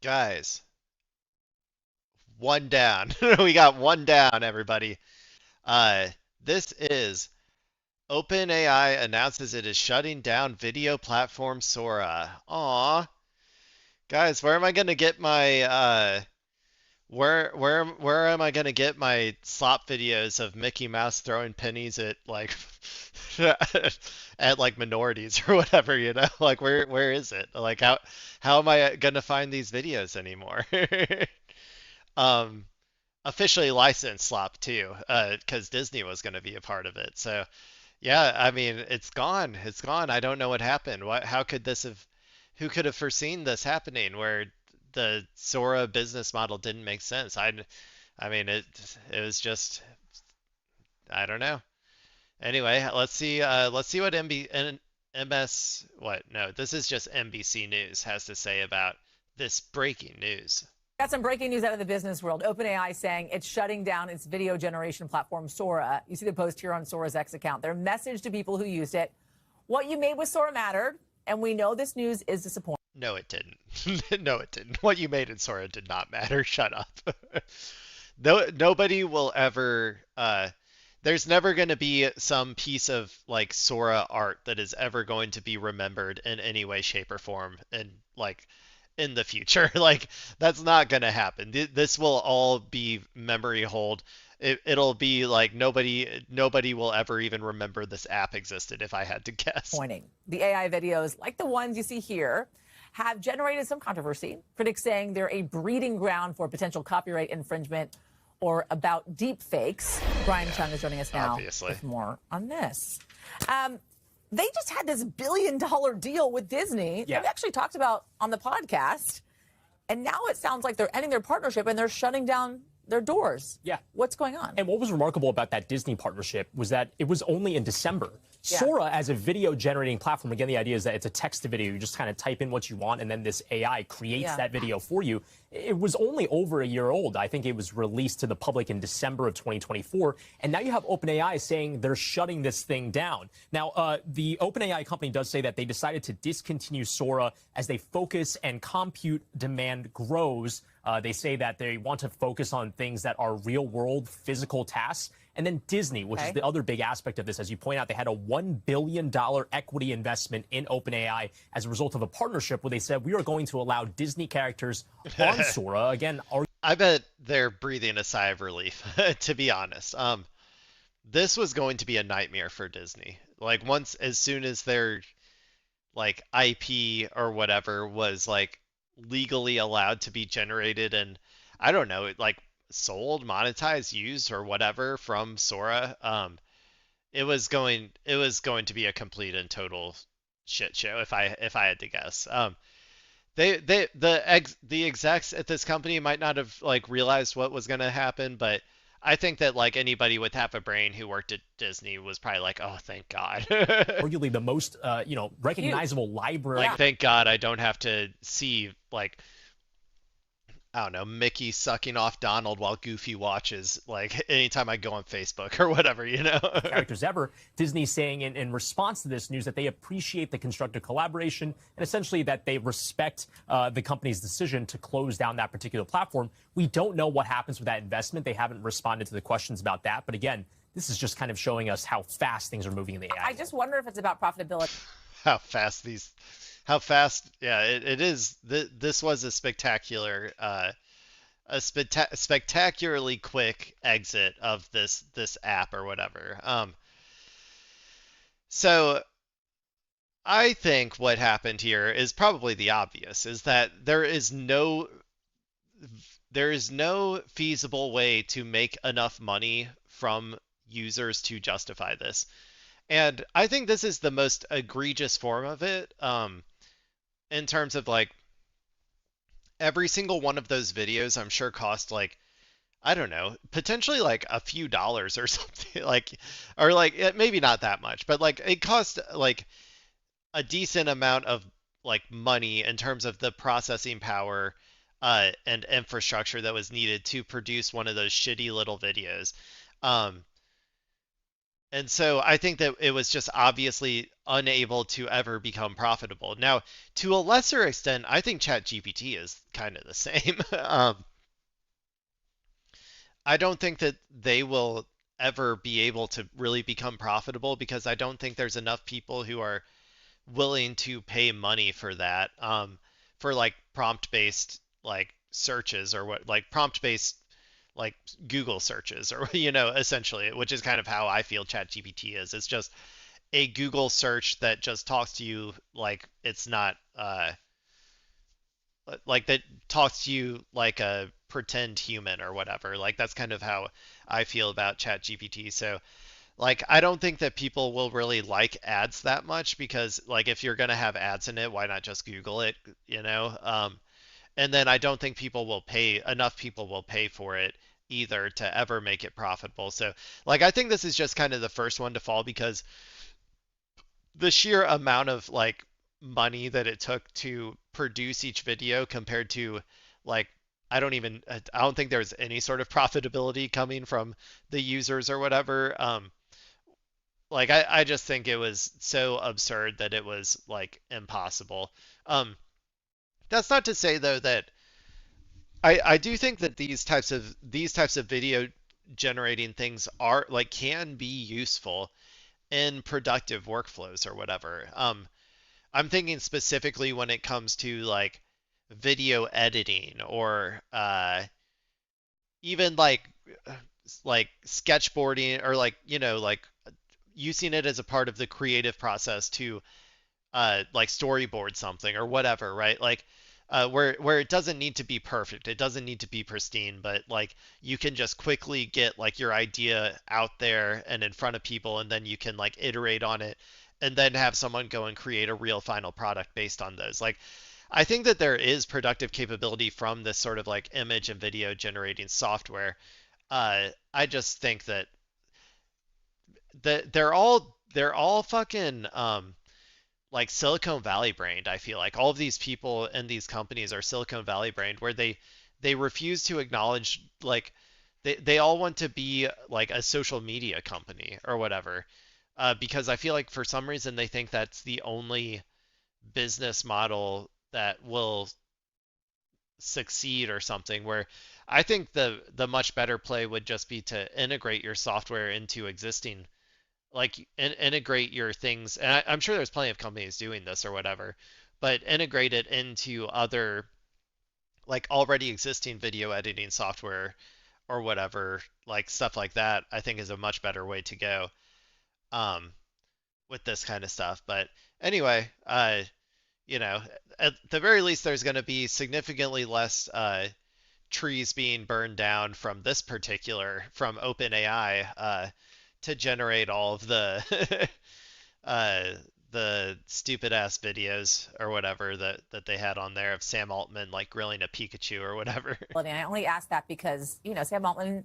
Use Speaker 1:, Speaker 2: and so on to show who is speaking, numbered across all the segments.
Speaker 1: Guys, one down. We got one down, everybody. Uh, this is OpenAI announces it is shutting down video platform Sora. Aw, guys, where am I gonna get my where am I gonna get my slop videos of Mickey Mouse throwing pennies at like at like minorities or whatever, you know? Like where is it? Like how am I gonna find these videos anymore? Um, officially licensed slop too, because Disney was going to be a part of it. So yeah, I mean, it's gone. It's gone. I don't know what happened. How could this have? Who could have foreseen this happening? Where the Sora business model didn't make sense. I mean, it was just, I don't know. Anyway, let's see what MS what? No, this is just NBC News has to say about this breaking news.
Speaker 2: Got some breaking news out of the business world. OpenAI saying it's shutting down its video generation platform, Sora. You see the post here on Sora's X account. Their message to people who used it: what you made with Sora mattered, and we know this news is disappointing.
Speaker 1: No, it didn't. No, it didn't. What you made in Sora did not matter. Shut up. No, nobody will ever. There's never going to be some piece of like Sora art that is ever going to be remembered in any way, shape, or form, and like in the future. Like that's not going to happen. This will all be memory hold. It'll be like nobody will ever even remember this app existed if I had to guess.
Speaker 2: The AI videos, like the ones you see here, have generated some controversy. Critics saying they're a breeding ground for potential copyright infringement or about deep fakes. Brian Chung is joining us now
Speaker 1: Obviously.
Speaker 2: with more on this. They just had this billion-dollar deal with Disney that we actually talked about on the podcast. And now it sounds like they're ending their partnership and they're shutting down their doors.
Speaker 3: Yeah.
Speaker 2: What's going on?
Speaker 3: And what was remarkable about that Disney partnership was that it was only in December.
Speaker 2: Yeah.
Speaker 3: Sora, as a video generating platform, again, the idea is that it's a text to video. You just kind of type in what you want, and then this AI creates that video for you. It was only over a year old. I think it was released to the public in December of 2024. And now you have OpenAI saying they're shutting this thing down. Now, the OpenAI company does say that they decided to discontinue Sora as they focus and compute demand grows. They say that they want to focus on things that are real world physical tasks. And then Disney, which is the other big aspect of this. As you point out, they had a $1 billion equity investment in OpenAI as a result of a partnership where they said, we are going to allow Disney characters on Sora. Again,
Speaker 1: I bet they're breathing a sigh of relief, to be honest. This was going to be a nightmare for Disney. Like as soon as their like IP or whatever was like legally allowed to be generated and I don't know, like sold, monetized, used, or whatever from Sora, it was going to be a complete and total shit show if I had to guess. The execs at this company might not have like realized what was going to happen, but I think that like anybody with half a brain who worked at Disney was probably like, oh, thank God.
Speaker 3: arguably the most, recognizable library.
Speaker 1: Like, thank God I don't have to see like I don't know, Mickey sucking off Donald while Goofy watches, like anytime I go on Facebook or whatever, you know?
Speaker 3: Characters ever. Disney saying in response to this news that they appreciate the constructive collaboration and essentially that they respect the company's decision to close down that particular platform. We don't know what happens with that investment. They haven't responded to the questions about that. But again, this is just kind of showing us how fast things are moving in the AI.
Speaker 2: I just wonder if it's about profitability.
Speaker 1: How fast, yeah, it is. This was a spectacular, spectacularly quick exit of this app or whatever. So I think what happened here is probably the obvious, is that there is no feasible way to make enough money from users to justify this. And I think this is the most egregious form of it. In terms of like every single one of those videos, I'm sure cost like, I don't know, potentially like a few dollars or something like, or like maybe not that much, but like it cost like a decent amount of like money in terms of the processing power and infrastructure that was needed to produce one of those shitty little videos. And so I think that it was just obviously unable to ever become profitable. Now, to a lesser extent, I think ChatGPT is kind of the same. I don't think that they will ever be able to really become profitable because I don't think there's enough people who are willing to pay money for that, for like prompt-based like searches or what, like prompt-based like Google searches or essentially, which is kind of how I feel ChatGPT is. It's just a Google search that just talks to you like it's not like that talks to you like a pretend human or whatever. Like that's kind of how I feel about ChatGPT. So like I don't think that people will really like ads that much because like if you're gonna have ads in it, why not just Google it, you know? And then I don't think people will pay enough people will pay for it either to ever make it profitable. So like I think this is just kind of the first one to fall because the sheer amount of like money that it took to produce each video compared to like I don't think there's any sort of profitability coming from the users or whatever. Like I just think it was so absurd that it was like impossible. That's not to say though that I do think that these types of video generating things are like can be useful in productive workflows or whatever. I'm thinking specifically when it comes to like video editing or even like sketchboarding or like like using it as a part of the creative process to like storyboard something or whatever, right? Like where it doesn't need to be perfect, it doesn't need to be pristine, but like you can just quickly get like your idea out there and in front of people, and then you can like iterate on it, and then have someone go and create a real final product based on those. Like I think that there is productive capability from this sort of like image and video generating software. I just think that they're all fucking like Silicon Valley brained. I feel like all of these people and these companies are Silicon Valley brained, where they refuse to acknowledge like they all want to be like a social media company or whatever, because I feel like for some reason they think that's the only business model that will succeed or something. Where I think the much better play would just be to integrate your software into existing like integrate your things, and I'm sure there's plenty of companies doing this or whatever, but integrate it into other like already existing video editing software or whatever, like stuff like that. I think is a much better way to go um, with this kind of stuff. But anyway, you know, at the very least, there's going to be significantly less trees being burned down from this particular from OpenAI to generate all of uh, the stupid ass videos or whatever that they had on there of Sam Altman like grilling a Pikachu or whatever.
Speaker 2: And I only ask that because, Sam Altman,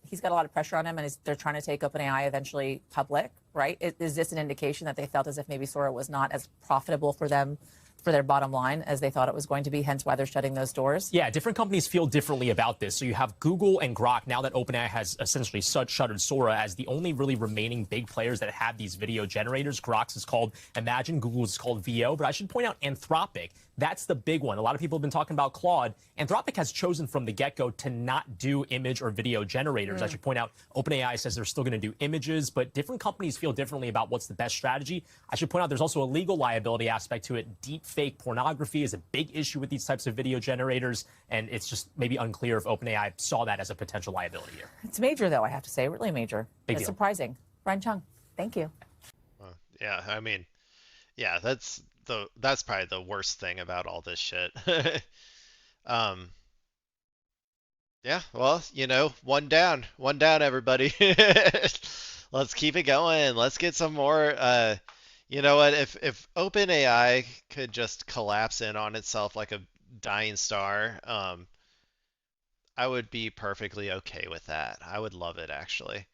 Speaker 2: he's got a lot of pressure on him, and they're trying to take OpenAI eventually public, right? Is this an indication that they felt as if maybe Sora was not as profitable for them, for their bottom line, as they thought it was going to be, hence why they're shutting those doors?
Speaker 3: Yeah, different companies feel differently about this. So you have Google and Grok, now that OpenAI has essentially shuttered Sora as the only really remaining big players that have these video generators. Grok's is called Imagine, Google's is called VO. But I should point out Anthropic. That's the big one. A lot of people have been talking about Claude. Anthropic has chosen from the get-go to not do image or video generators. I should point out OpenAI says they're still going to do images, but different companies feel differently about what's the best strategy. I should point out there's also a legal liability aspect to it. Deep fake pornography is a big issue with these types of video generators, and it's just maybe unclear if OpenAI saw that as a potential liability here.
Speaker 2: It's major, though, I have to say, really major.
Speaker 3: Big
Speaker 2: it's
Speaker 3: deal.
Speaker 2: Surprising. Ryan Chung, thank you.
Speaker 1: Yeah, I mean, yeah, that's probably the worst thing about all this shit. um, yeah, well, one down, everybody. Let's keep it going. Let's get some more. You know what? If OpenAI could just collapse in on itself like a dying star, I would be perfectly okay with that. I would love it actually.